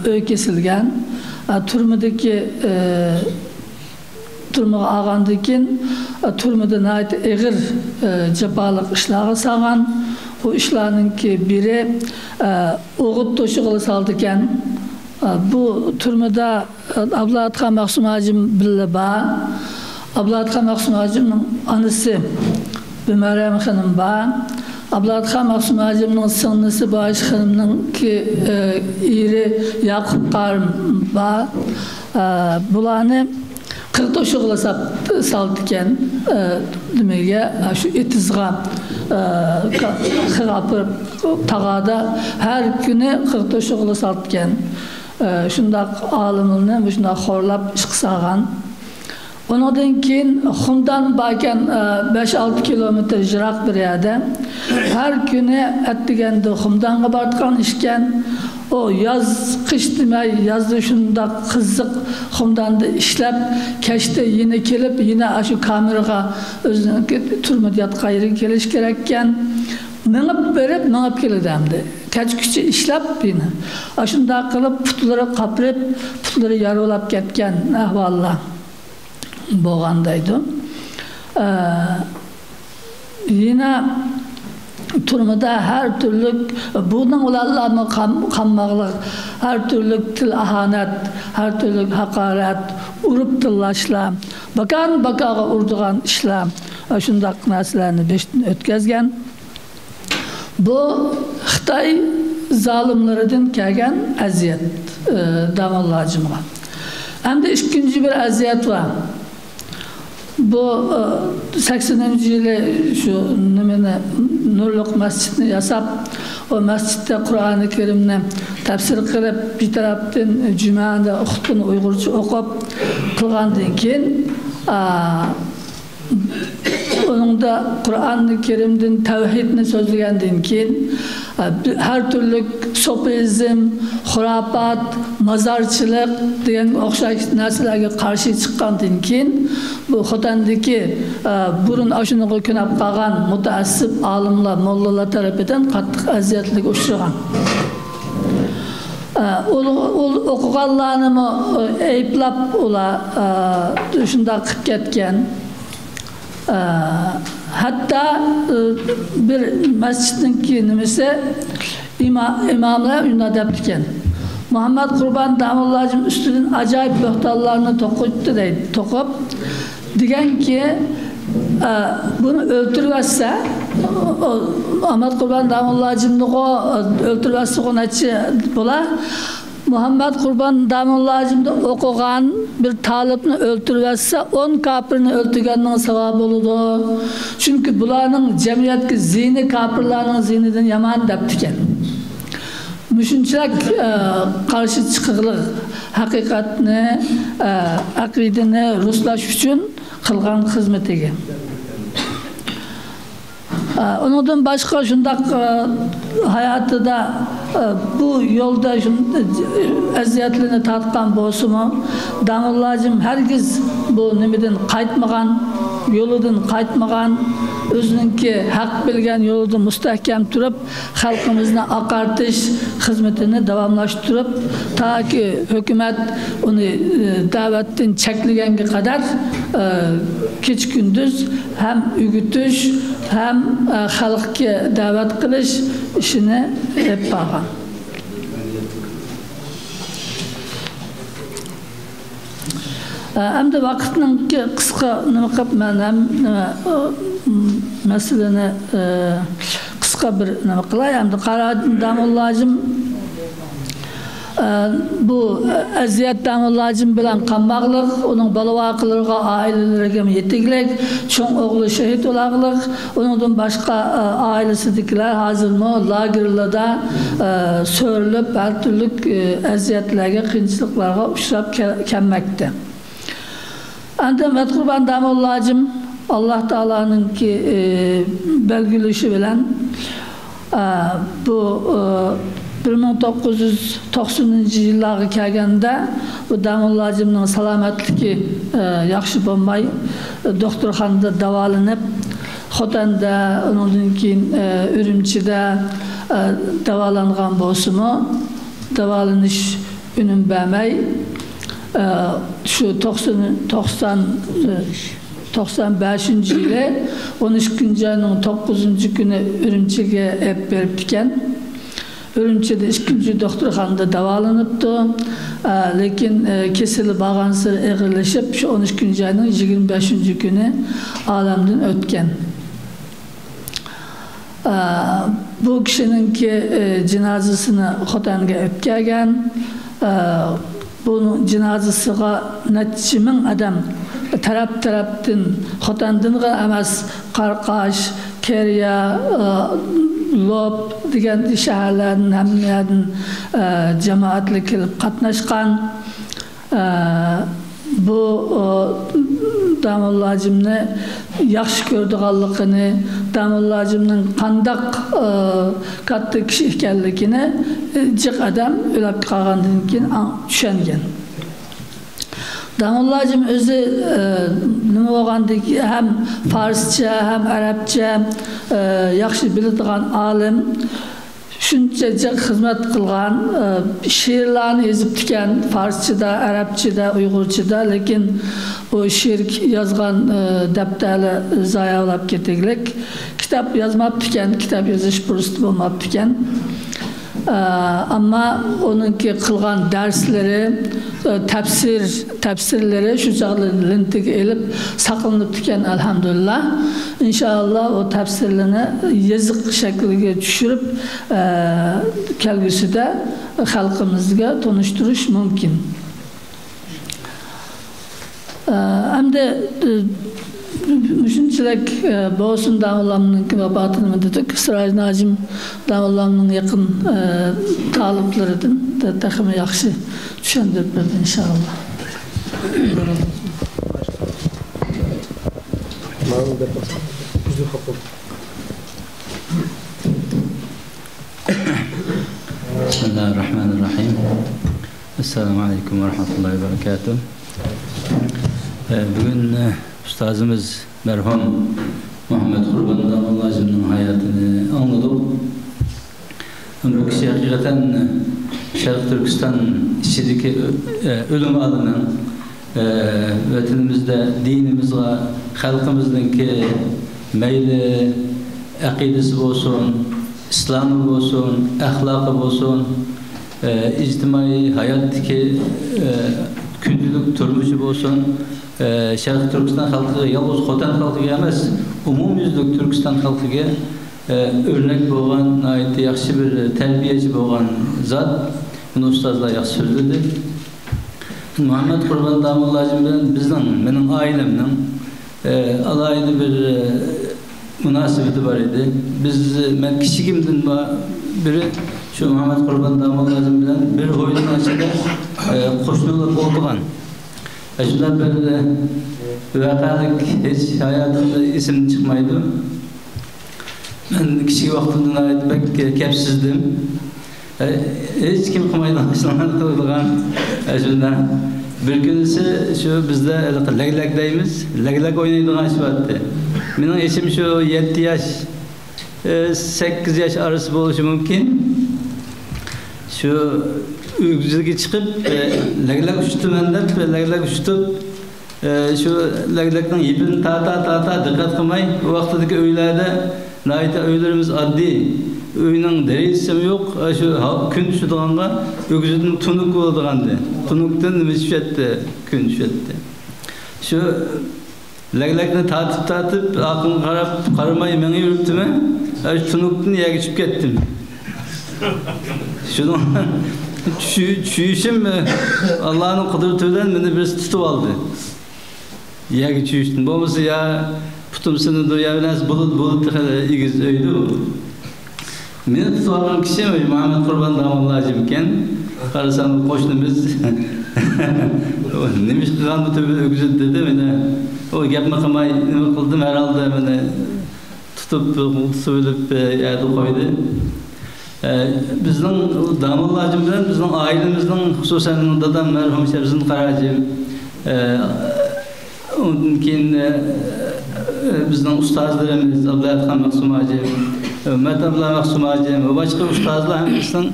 uy kesilgan. Turmadagi turmaga olgandan keyin turmada nayt eg'ir jaboliq ishlarga solgan. Bu ishlarninki biri o'g'it to'shig'ini soldi ekan. Bu turmada Abdulatxon Mahsum Hacim billa bor. Abdulatxon Mahsum Hacimning onasi Maryam xonim bor. Abdulatxon Mahsum Hacimning singlisi Boyish xonimning eri Yaqub qarim bor. Bularni 40 to'shig'ini soldi ekan. Nimaga shu etizga xirapır tağada her günü 40 to'shig'ini soldi ekan. Şundaq alimini shunday xorlab ish qilgan. Ondan keyin Xumdan bakan 5-6 kilometr jiroq bir yerda her günü atdiganda Xumdanga borgan ishgan. O yaz qish demay yazda shundaq qiziq Xumdanda ishlab, kechda yine kelib, yine shu kameraga o'zining turmada yotgan yeriga kelish kerak ekan. Minib berib, minib keladi. Kechgacha ishlab beni. Shunday qilib putlari qapirib, putlari yarolab ketgan ahvollar bo'lgandaydi. Yine turmada her türlü bunun ularlarını kanmaqlıq, her türlü til ahanet, her türlü hakaret, urup tillaşlar, bakağa urduğan işler, şundaq narsalarni o'tkazgan. Bu Xitoy zalimlaridan kelgan aziyat Damollamga. Endi ikkinchi bir aziyat var. Bu 80-yili şu nimani Nurluq masjidni yasab, o masjidda Qur'oni Karimni tafsir qilib, bir tarafdan jumada o'qitini Uyg'urcha o'qib qilgandan keyin onunda Qur'oni Karimdan tavhidni so'zlagandan keyin her türlü sopizm, xurofat, mazarchilik degan o'xshash narsalarga qarshi chiqqandan keyin bu Xotandagi burun ashuniga ko'nab qolgan mutaassib olimlar, mollalar tarafidan qattiq aziyatlarga uchragan. O'qiganlarni ayblab ular shunday qilib ketgan. Hatta bir masjidninki nimasi imamlar unda debdiken. Muhammed Qurbon Damollam üstünden acayip böhtallarını toquttu deydi. Toqup degan ki bunu öldürürse Muhammed Qurbon Damollamni öldürürse qo'nachi bo'lar. Muhammed Qurbon Damollamni o'qigan bir talibni öldürürse 10 kafirni öldürganning savobi bo'ladi. Chunki bularning jamiyatga zini kafirlarning zinidan yomon debdiken. Müşünçilik karşı çıkıqlıq haqiqatni, aqidini ruslash uchun qilgan xizmatiga. Ondan başka şundak hayatıda bu yolda eziyetlerini tatkan bolsumu Damullacım herkes bu nimeden kaytmagan, yoludun kaytmagan, özününki hak bilgen yoludun müstehkem durup halkımızına akartış hizmetini devamlaştırıp ta ki hükümet onu davetten çekilgenge kadar geç gündüz hem ügütüş hem halkı davet kılış işini hep bağlan. Hem de vakitinin kısa nımakıp ben hem meseleni kısa bir nımakılay hem de Karaden Damullacım bu eziyet Damullacım bilen kanmaqlıq, onun balıvaqılırga ailelerine yetiklik, çoğun oğlu şehit olaqlıq, onundan başka ailesidikiler hazır mı lagirlada sörülüp her türlü eziyetlerine, kıyınçılıklarga uçrap kelmekte. Ancak Metkurban Damullacım Allah Teala'nın ki belgilişi bilen bu 1990 yılları kelgende bu Damullacımның salametliki yaxşı bolmay doktorxanada davalanıp Xotan'da ondan keyin Ürümçi'de davalangan bolsumu davalanış ünüm bermey şu 95 yılı 13 ayının 9. günü Ürümçi'ye hep berip diken. Ürümçi'de 2. doktorxanada davalanıptı. Lekin kesili bağansır eğirleşip şu 13. ayının 25. günü alemden ötken. Bu kişinin ki cenazesini Xotan'ga ötkergen. Bunun cenazesiga netçimin adam tarap-taraptın Xotan'dın emas Qarqash, Keriya, Lop degan şehirlerin hammadan cemaatli kelip qatnaşkan bu Damullacımni yaxşı ko'rdiganligini, Damullacımның qandaq katta kishi ekanligini jiq adam o'lib qolgandan keyin tushungan. Damullacım özü nima bo'lgandiki hem Farsça hem Arapça yaxşı biladigan alim shuncha xizmat qilgan she'rlarni yozib diken Farsçada, Arapçada, Uyg'urchada lekin o she'r yozgan daftarlar zayoqlab ketiglik kitap yozmabdi ekan, kitap yozish fursati bo'lmabdi ekan. Ama onunki kılgan dersleri, tefsirleri şu çağların lintiga elip saklanıp diken elhamdülillah. İnşallah o tefsirlerini yazık şekline düşürüp kelgüsü de halkımızga tanıştırış mümkün. Hem de Müşünçilik Boğaz'ın Damullam'ın vafatını dedik. Sıraj Nacim Damullam'ın yakın talipleriden de takımı yaxşı düşündürüp verdi inşallah. Bismillahirrahmanirrahim. Esselamu Aleyküm ve Rahmetullahi ve Berekatuhu. Bugün Ustazımız merhum Muhammed Kurban Damullacımның hayatını anladık. Bu kişi hakikaten Şarkı Türkistan içindeki ölüm alının vatanımızda dinimizle, halkımızdaki meyli akidesi olsun, İslam'ı olsun, ahlakı olsun, ictimai hayattaki kündülük turmuşu olsun, Şarkı Türkistan halkı yalnız Xotan halkı emas, umumyüzlük Türkistan halkıga örnek bolgan, ait yaxşı bir terbiyeci bolgan zat, bunu ustazlar yaxşı söyledi. Muhammed Kurban Damullacım bilen bizden, benim ailemden alaylı bir münasebeti var idi. Ben kiçikimden biri şu Muhammed Kurban Damullacım bilen bir hoyunun açıda koşnuluk oldugan. Şundan böyle vakalık hiç hayatımda isim çıkmaydı. Ben kichik vaqtimdan aytib kapsizdim. Hech kim qilmaydigan ishlarni qiladigan shunda bir kunisi shu bizda laglak deymiz, laglak o'ynaydigan ish bo'ldi. Mening esim shu 7 yosh 8 yosh arası bo'lishi mumkin. Shu uyga chiqib laglak ushtiman deb laglak ushtib shu laglakning ipini tata diqqat qilmay u vaqtdagi uylarda nayta uylarimiz oddiy uyning derazasi yo'q, shu kun tushadiğanda o'g'izning tunuq bo'ldigandi. Tunuqdan nima tushadi? Kun tushadi. Shu laglakni tatib aqlim qaramay menga yuribdimi? Shu tunuqdan yerga tushib ketdim. Shuni tushishim Allohning qudrati bilan meni birisi tutib oldi. Yerga tushishdim. Bo'lmasa ya putumsini do'yabilas bulut igiz o'ydi. Meni tutib olgan kishi Muhammad Qurban damollajim ekan. Qarasam qo'shnimiz nima ish qilgan bu tabi o'g'izdi dedi. Meni o gapni qilmay nima qildim herhalde meni tutib so'ylib yerda qo'ydi. Bizning damollajim bilan bizning ailemizning xususan dadam marhum Shabzin Qarajim undan keyin bizning ustozlarimiz Abdullaxon Maqsumajim, Ummat Abdulla Maqsumajim va boshqa ustozlar ham bizning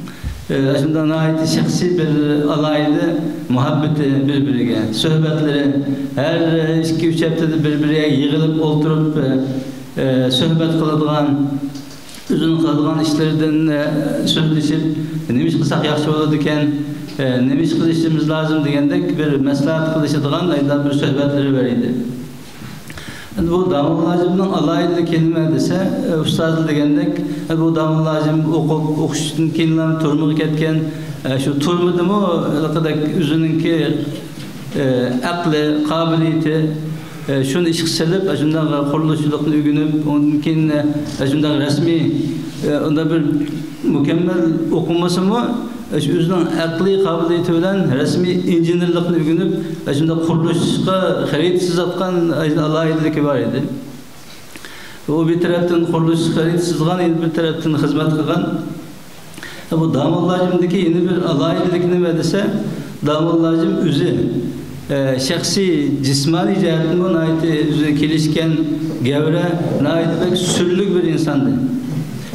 shundan ait shaxsiy bir alayda muhabbeti birbiriga, suhbatlari her 2-3 haftada birbiriga yig'ilib o'tirib suhbat qiladigan uzun qiladigan ishlardan so'zlashib, nima ish qilsak yaxshi bo'ladi ekan, nima ish qilishimiz lozim degandek bir maslahat qilishadigan ayda bir suhbatlari bor edi. Bu damollajimning alayda kelma desa, ustozlar degandek, bu damollajim o'qishdan keyin turmuga ketgan, shu turmudimi, laqadak o'zininki aqli, qobiliyati şunu iş kısalip, şundan kuruluşçulukunu ügünüp, ondan keyin şundan resmi, onda bir mükemmel okuması mı, özünün akli kabiliyeti bilen resmi injinerlikini ügünüp, şundan kuruluşça xaritsiz atkan alayidlik var idi. O bir taraftan kuruluş xaritsiz atkan, bir taraftan hizmet kılgan. Bu damollajimdeki yeni bir alayidlik ne dese, damollajim üzü. Şahsi cismani cihetinde naiti kilişken gevre naiti pek sürlük bir insandı.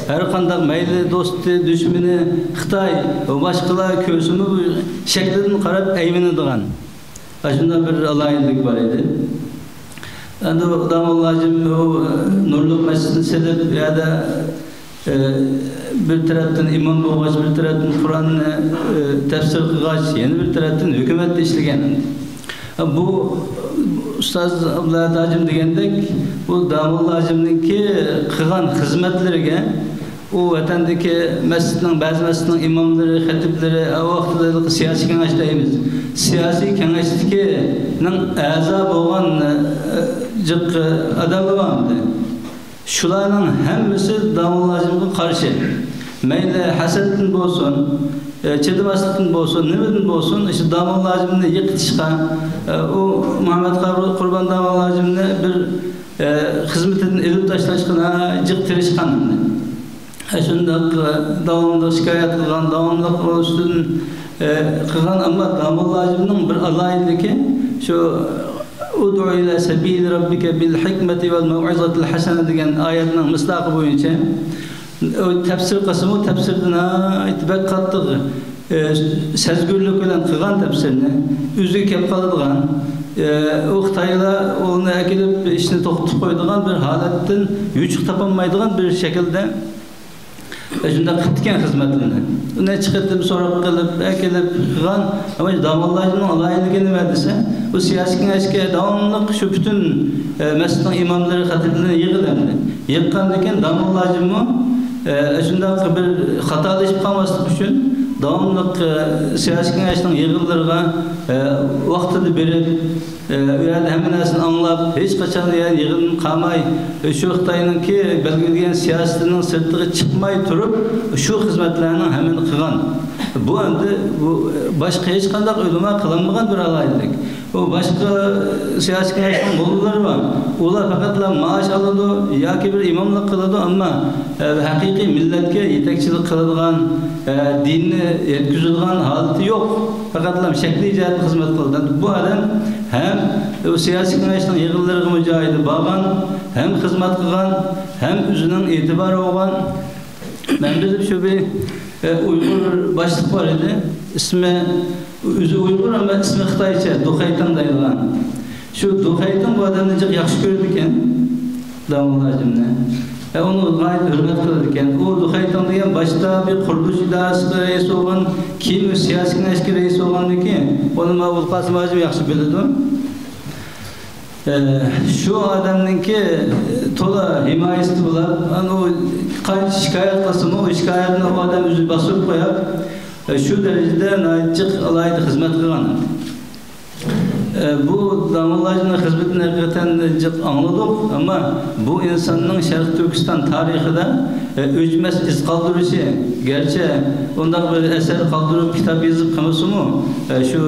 Her kandak meyli dostu, düşmeni, Xitay o başkalar kösümü şeklini karab eymini dıgan. Aşında bir alaylık var idi. Yani o damollajim o nurluk mescidini sedip ya da bir taraftan imam boğaç, bir taraftan Kur'an'ı tefsir kılgaç, yeni bir taraftan hükümette işleyen. Bu Ustaz Abdullahacım degandek, bu damollajimninki qilgan hizmetleriga o vatandagi masjidning ba'zi masjidning imomlari, xatibleri, o vaqtda siyosiy kengash deymiz. Siyosiy kengashdagi a'zo bo'lgan jiq odamlar bordi. Shularning hammasi damollajimga qarshi. Mayli hasaddan bo'lsin, çedemaslıkın bolsun, nemedin bolsun, işte damollajimni yıqitishqa, o Muhammad Qurban damollajimni bir xizmetidan elib tashlashqa jiq tirishqan. Shundaq davomli shikoyat qilgan, davomli ustidan qilgan, ammo damollajimning bir alayidligi shu ud'u ila sabili robbika bil hikmati vel mev'izatil hasana degan oyatning misdaqi bo'yicha o tefsir kısmı tefsirden itibak kattığı sezgürlük bilen kılgan tefsirini üzü kep kalıdığan o Xitayla onu ekilip işini toxtup koyduğun bir haletten yüçük tapanmaydığın bir şekilde şunda kıtken hizmetini ne çıkartıp sonra kılıp ekilip kılgan ama damollajimning alayidligini verdiyse bu siyasi kengaşga davamlı şu bütün mescidin imamları, hatiplerini yığılandı. Yıqqandaki damollajimni shunday bir xatolaşıp qalmaslik uchun davomli siyosiy kengashning yig'inlariga vaqtini berib, u yerda hamma narsani anglab, hech qachon yig'in qolmay, shu Xitoyninki belgilangan siyosatining sirtiga chiqmay turib, shu xizmatlarning hammani qilgan. bu endi bu başka hiç qanday ulama kılınmagan bir alaylık. O başka siyasi kengaşning mollaları var. Ular faqatla maaş aladi yoki bir imomlik qiladi, ammo haqiqiy millatga yetakchilik qiladigan, dinni yetkazadigan holati yo'q. Faqatla shakliy jihatda xizmat qiladi. Bu odam hem o siyasi kengaşning yig'inlariga mujohid bo'lgan, hem xizmat qilgan, hem o'zining e'tibori olgan. Ben bilib shu bir Uygur başlık var idi. İsmi özü Uygur ama ismi Xitaycha, Duxaytan deyilgan. Şu Duxaytan bu adamni çok yaxshi ko'rdi ekan, davolajimni. Onu gayet hürmet kıldı ekan. O Duxaytan degan başta bir qurilish idorasiga rais bo'lgan, keyin siyosiy kengaşga rais bo'lgandan keyin, onu Mavlud Qosim hojim yaxshi biladi. Şu adamninki to'la himoyasi bular. O qancha shikoyat qilsa, o shikoyatni o odam o'zi bosib qo'yib, shu darajada naychiq alayda xizmat qilgan. Bu damollajning xizmatini hakikaten anladık ama bu insanın Şarkı Türkistan tarixida o'chmas iz qoldirishi, gerçi ondan bir eser qoldirib kitap yazıp qilmasa-mu, şu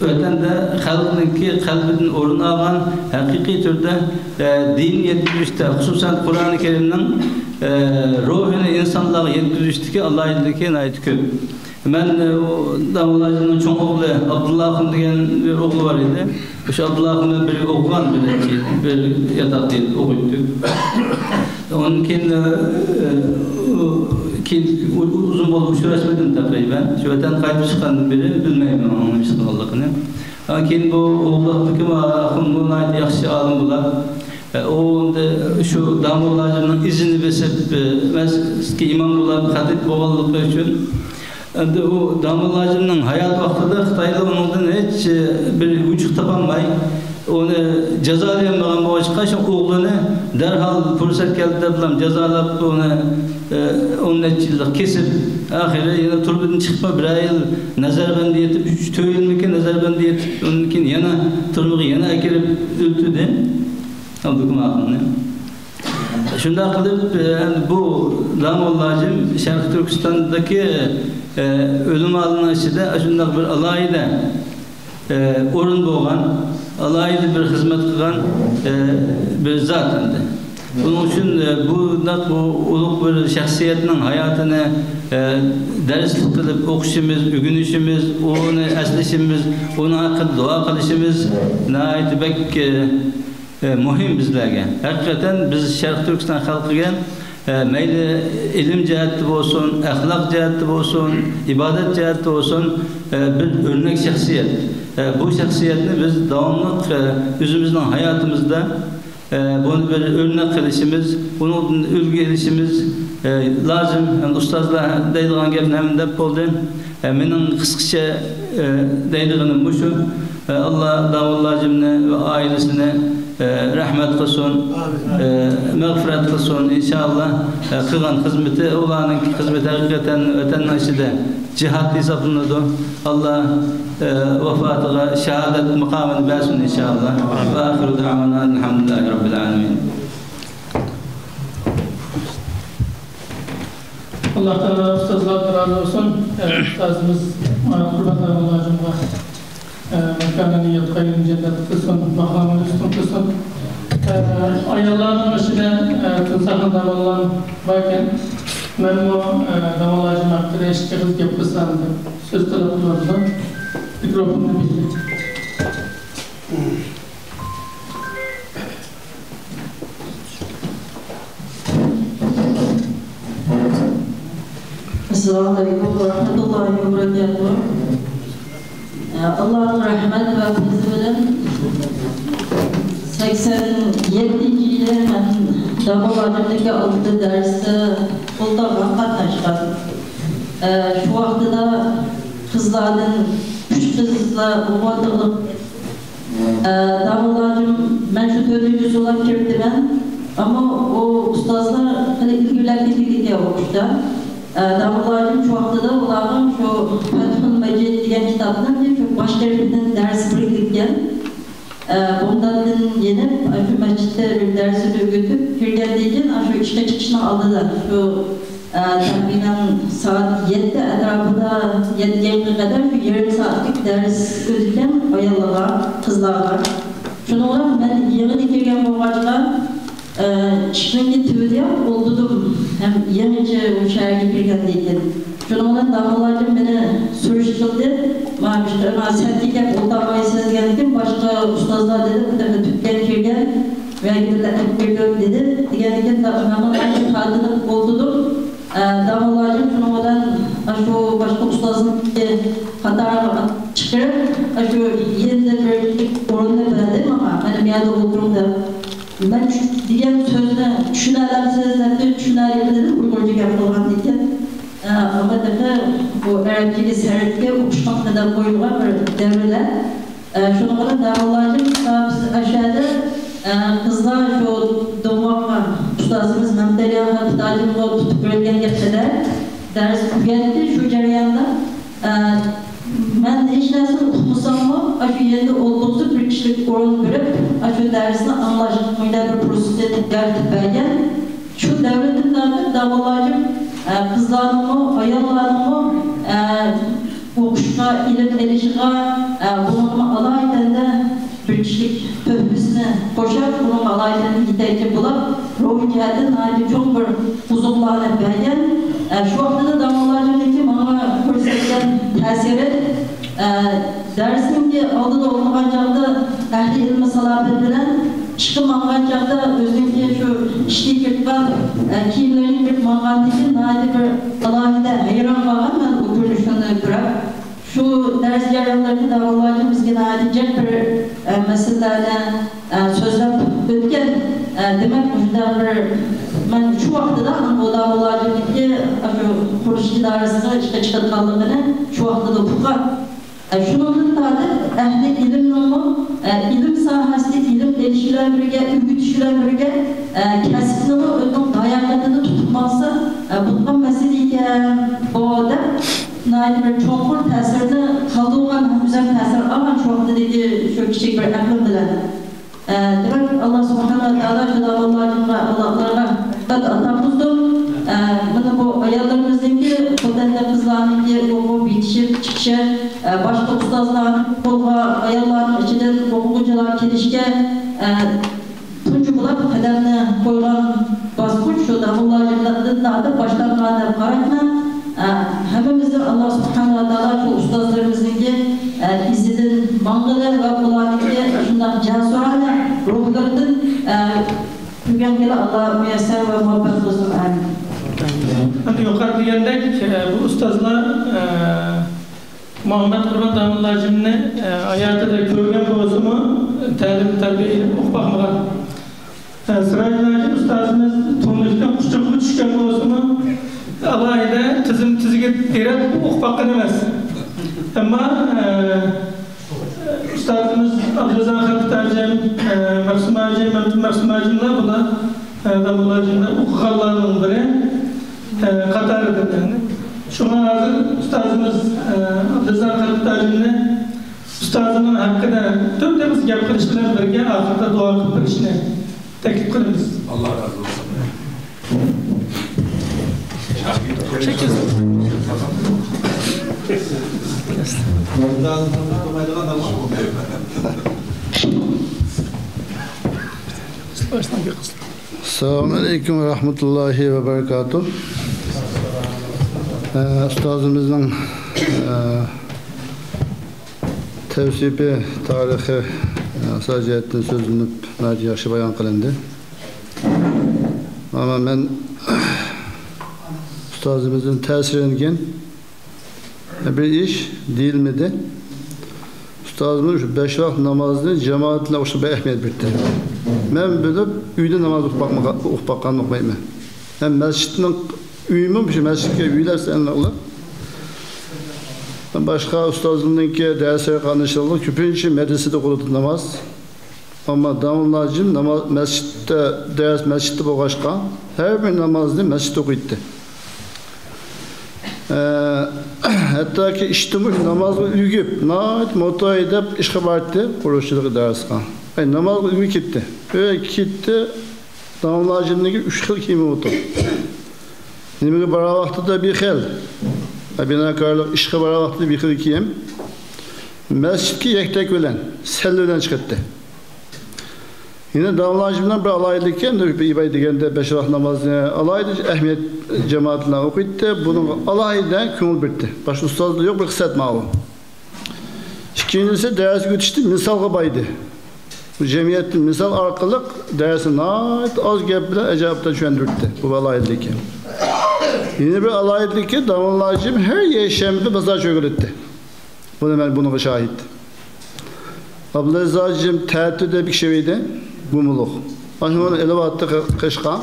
ötende xalqninki qalbidan o'rin olgan haqiqiy turda din yetkazishda, xususan Qur'oni Karimning ruhini insonlarga yetkazishdagi alohidaligi aytib ko'p. Ben davolajının çoğun oğlu Abdullah'ın degan bir oğlu var idi. Şu Abdullah'ın bir okugan bir yatak değil, okuydu. Onun kendi uzun bolup uçurasmadım takriben. Şu vatan kayıp çıkandan beri bilmeyim onun çıkanlığını. Ama kendi bu oğlu'daki ahımlığına ait yaxşı alım bular. O şu davolajının izini besip, ki imam bular, hatip boğallıkları için endi o damollajimning hayat vaqtida Xitoyda ondan hech bir uchuq topolmay, onu jazolagan bo'lgan shu o'g'lini darhol fursat keldi deb jazolab, onu 10 yillik kesib, oxiri yana turbidan chiqib bir yil nazarband etib, 3-4 yilniki nazarband etib, undan keyin yana turbiga yana akirib o'ltirdi. Shunday qilib bu damollajim Şarkı Türkistan'daki ölüm alınışıda şunday bir alayda o'rin bo'lgan, alayda bir xizmat qilgan bir zat endi. Bunun uchun bu ulug' bir shaxsiyatning hayotini darslik qilib o'qishimiz, o'rganishimiz, uni aslashimiz, uni haqida duo qilishimiz nihoyat muhim bizlarga. Hakikaten biz Şarkı Türkistan xalqiga mayli ilim cihati bo'lsin, ahlak cihati bo'lsin, ibadet cihati bo'lsin, bir örnek şahsiyet. Bu şahsiyetni biz davomli o'zimizning hayotimizda bunu bir örnek qilishimiz, bunu ulgu elishimiz lazım. Ustozlar deydigan gapni ham deb bo'ldi. Mening qisqacha deydiganim bu shu. Allah damollajimni ve ailesine rahmet kılsın, mağfiret kılsın inşallah. Kılgan hizmeti, olanın hizmeti hakikaten ötenin içinde cihat hesaplanırdı. Allah vefatına şehadet makamını versin inşallah. Ve ahiru da'vana elhamdülillahi rabbil alemin. Allah Teala ustazlardan razı olsun. Ustazımız Kurban Damollajim'e mekanını yatkayın cennet kılsın, makamını üstün kılsın. Ayarlarının içine tımsakın davallan varken ben bu davalacım hakkında eşkiniz yapısam söz taraflarında mikrofonunu bildim. Esselamu Aleyküm ve Rahmetullahi ve Berekatuhu. Allah'ın rahmet ve fızılın 87. yılda ben davolajimdagi aldığı derste qo'ldagan qatnashgan. Şu vaqtida qizlardan 3 qizlar o'qiyotib davolajim ben şu 4. yo'lga kirdim ama o ustozlar hali ilgilirlikka o'qishdi. Davolajim şu vaqtida ularning şu Fathul Majid degan kitobdan şu başlarından ders biriktirgan. Bundan yenip şu masjidde bir dersini öğütüp kirgendiğin şu işe çıkışını aldılar. Şu Tahminen saat 7 etrafında 7'ye kadar bir yarım saatlik ders ödülken ayarlara, kızlarga. Şununla ben yeni dikirgen boğaçla çıkınca tüvüde oldudum. Hem yenice o şehirge girgendeyken. Şununla damalarcım beni sürüştürdü. Ben sertlikle oldamayı sezgendim. Başka ustazlar dedi, bu da tükken kirgen ve gidiler ekbirlik dedi. Diğerlikle damalarcım kaldırıp oldudum. Damalarcım şununla şu başka ustazın hatarını çıkarıp şu yerinde bir orunda verdim ama benim yerde oturumda ben diğer sözüne düşünerler sözlerdi, düşünerler dedim, Uygurca yapılan diye. Ama da bu Arapçayı seyretke uçmak kadar koyulan bir devreler. Şununla davalarcım biz aşağıda kızlar şu doğmakla ustazımız Mehmet Ali Kıtacım'la tutup bölgen kadar ders geldi şu cereyanda. Ben hiç nasıl okusam mı, şu yerinde olduğumuzda bir kişilik oranı görüp, şu dersini anlaşılmayla bir prosesde dertip belgen. Şu devletin davalarcım kızlarımı, ayarlarımı okuşma, ilim erişime, bununla alaydan da bir kişilik töhbüsüne koşup, bununla alaydan giderken bulup, ruhu cihetin çok bir huzurlarına belgen. Şu anda da davalarcımdaki bana gösterilen tesiri dersimde aldı da olmayan çağda ehli ilmi salabet bilen çıkımayan çağda özünki şu işlik yırtkan kiyimlerini bir mağandaki naide bir alahide hayran kalan ben o görüşünü görüp şu ders yararlarını davalarcım bizge naidecek bir meselelerden sözler ötken demek müjden bir ben şu vakti da o davalarcımdaki şu kuruluş idaresine çıkartkanlığını şu vakti da hukuka şunun da ehli ilim nomu, ilim sahasında ilim erişilen birge, ürgütüşülen birge, kesipnimi ödüm dayaklarını tutulması, bundan meseleyke o da bir çoğunluğun tesirini kaldığından güzel tesir alan şu vaktideki şu küçük bir aklım dilen. Demek Allah subhanahu wa ta'ala şu davalarına, Allah'larına atamızdır. Bana bu ayarlarımızdaki potenler kızlarınki oku bitişip çıkışı, başka ustazların kolga ayarların içinden okugucular kelişke tuncu bulup hedefine koyulan baskuç şu davullarcılarının da başlarına karakma. Hepimizde Allah subhanahu wa ta'ala şu ustazlarımızdaki izledin mangılı ve kulağındaki şundan casurane ruhlarının Bugün Allah müyesser ve muhabbet olsun. Hani yukarı diyendek bu ustazlar Muhammed Kurban Damıllacım'ını hayatı da görgen bozumu təlim terbiye edip okubakmadan. Sırayla ustazımız tonluktan kuşçaklı düşken bozumu Allah'ıyla tizgi direkt okubakkan emez. Ama ustazımız Abdülazan Kıtacım, Maksum Acım'la bu da Damıllacım'da okukallarının biri Katar'ıdır yani. Şuna hazır ustazımız Abdülazan Kıtacım'la ustazının hakkında tüm temiz gap kılışlarına birge ahirde dua kılışını teklif kılınız. Allah razı olsun. Çekil. Selamun Aleyküm ve Rahmetullahi ve Berekatuhu. Ustazımızın tevsibi tarihi sadece sözünüp merci yaşı bayan kılındı. Ama ben ustazımızın tesirlengen bir iş değil miydi? Ustazımın şu 5 vakit namazını cemaatle oşu bir ehmiyet bitti. Ben bilip üyde namaz okubakkan okmayayım. Hem mescidinin üyümüm, şu mescidke üyler seninle olur. Başka ustazımınki dersleri kanışıldı. Küpünçü medresede kılıdı namaz. Ama damıllacım namaz mescitte ders mescitte boğaşkan. Her bir namazını mescitte okuydu. Hatta ki iştimi namazı ügüp, naat moto edip işe vardı kuruluşçuluk derskan. Namazı ügüp gitti. Öyle gitti. Damıllacımdaki 3 yıl kimi oldu. Nimeği bara vaxtıda bir xel. Binakarlık işe bara vaxtıda bir xel kiyem. Mescidki yektek bilen, selleden çıkarttı. Yine davulacımdan bir alaylıkken de bir ibay degende beş vakit namazını alaydı, ehmiyet cemaatine okuydu. Bunun alaydan köngül bitti. Baş ustazlığı yok, bir kısaltma o. İkincisi dersi götüştü, misal baydı. Bu cemiyetin misal arkalık dersine ait az gep bile ecabda çöndürttü. Bu alaylıkken. Yine bir alaylıkken davulacım her yeşemde pazar çökülüttü. Bunu şahit. Abdülaziz tehdüde bir şeydi. Gumuluk. Ahımın elevatta kışka.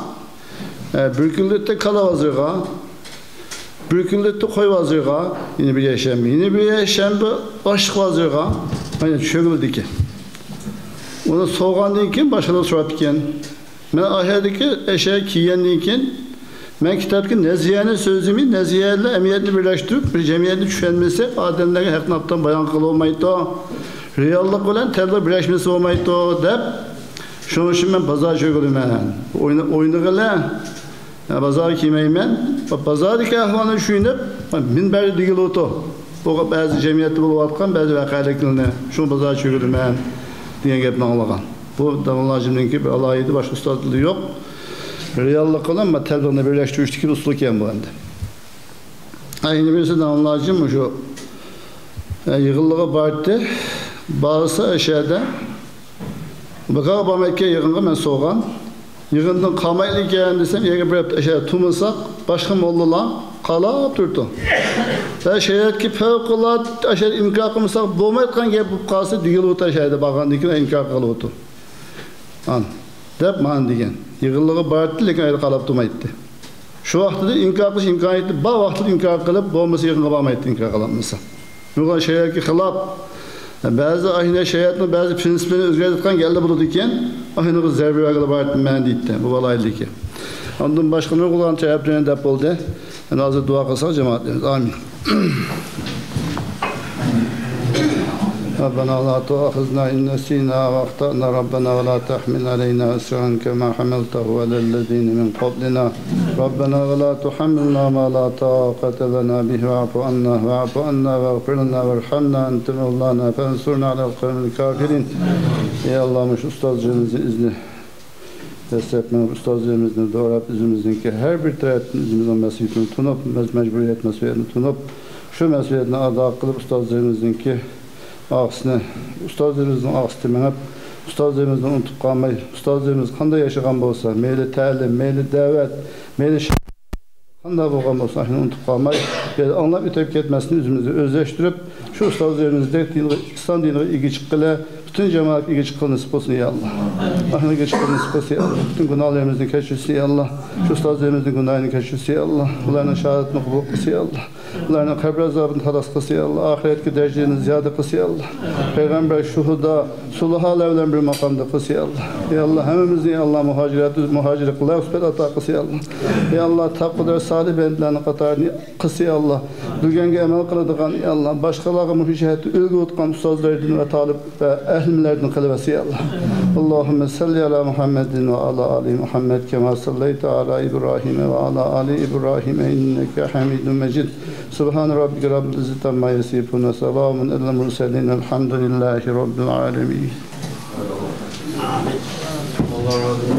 Bürküllütte kala vazırga. Bürküllütte koy vazırga. Yine bir yaşamı. Yine bir yaşamı aşk vazırga. Aynen çögüldü ki. Onu soğuğan deyken başkaları sorat iken. Ben ahirdeki eşeğe kiyen deyken ben kitaptaki neziyeni sözümü neziyeyle emniyetini birleştirip bir cemiyetin düşenmesi ademlerin her naptan bayan kılı olmaydı. Reallık olan terörle birleşmesi olmaydı deyip şunun için ben pazar çökülüm ben. Oyunu pazar kimeyim ben. Pazardaki ahvanı şuyunup minberi digil otu. Bu bazı cemiyette bulup atkan bazı vakaliklerine şunu pazar çökülüm ben diye gepini ağlayan. Bu davulacımdaki bir alayıydı, başka ustadlığı yok. Reallık olan ama terörle birleştirmiştik ki usulü ken bu anda. Aynı birisi davulacım mı şu yığıllığı bardı. Bazısı eşeğde Bakar bu Mekke yığınga ben soğan. Yığından kamaylı gelen desem yege bir eşeğe tumunsak başka mollular kalap durdu. Ve şehirki fevkulat eşeğe imkan kılmışsak boğmayetken gelip bu kalsı digil otu eşeğde bakan dikin imkan kılıotu. An. Dep man digen. Yığıllığı bardı lekin ayda kalap durmaydı. Şu vaxtıda imkan etti. Ba vaxtıda imkan kılıp boğması yığınga bağmaydı imkan kılamasa. Nugan şehirki xılap bazı ahine şeriatın bazı prensiplerini özgürlükten geldi buludu iken ahine zerbe vergili barıttım ben deydi. Bu balaydı ki. Ondan başka ne kulağın cevaplarını dep oldu. Ben hazır dua kılsak cemaatlerimiz. Amin. ربنا لا تؤاخذنا إن نسينا وأخطأنا ربنا ولا تحمل علينا إصرا كما حملته على الذين من قبلنا ربنا ولا تحملنا ما لا طاقة لنا به واعف عنا واغفر لنا وارحمنا أنت مولانا فانصرنا على القوم الكافرين. Ey Allah'mış ustazcığımızın izni desteklemek ustazcığımızın doğru bizimizdeki her bir tarafımızın mesuliyetini tutup mecburiyet mesuliyetini tutup şu mesuliyetini ada kılıp ustazcığımızınki aksine ustazlarımızın aksine menep ustazlarımızdan unutup kalmayı ustazlarımız kanda yaşayan olsa meyli təlim, meyli davet, meyli kanda bolgan olsa unutup kalmayı anlap ötüp ketmesini üzümüzü özleştirip şu ustazlarımızda İslam dinine ilgi çıkkıla bütün cemaat ilgi çıkkıla nasip olsun ya Allah. Ahine ilgi çıkkıla nasip olsun ya Allah. Bütün günahlarımızın keşfisi ya Allah. Şu ustazlarımızın günahını keşfisi ya Allah. Bunların şehadetini kubuk kısı ya Allah. Bunların kabir azabını halas kısı ya Allah. Ahiretki derecelerini ziyade kısı ya Allah. Peygamber şuhuda, suluha levlen bir makamda kısı ya Allah. Ya Allah hemimizin ya Allah muhaciri kıla usbet ata kısı ya Allah. Ya Allah takvada salih bendlerini katarını kısı ya Allah. Dügenge emel kılıdıgan ya Allah. Başkalarına mühiceheti ülgü utkan ustazlarını ve talip ve ehlimlerden kılıvesi ya Allah. Allahümme salli ala Muhammedin ve ala ali Muhammed kema salleyte ala İbrahim ve ala ali İbrahim inneke hamidun mecid. Subhan rabbike rabbil izzati amma yasifun ve selamun alel murselin elhamdülillahi rabbil alemin. Allah razı olsun.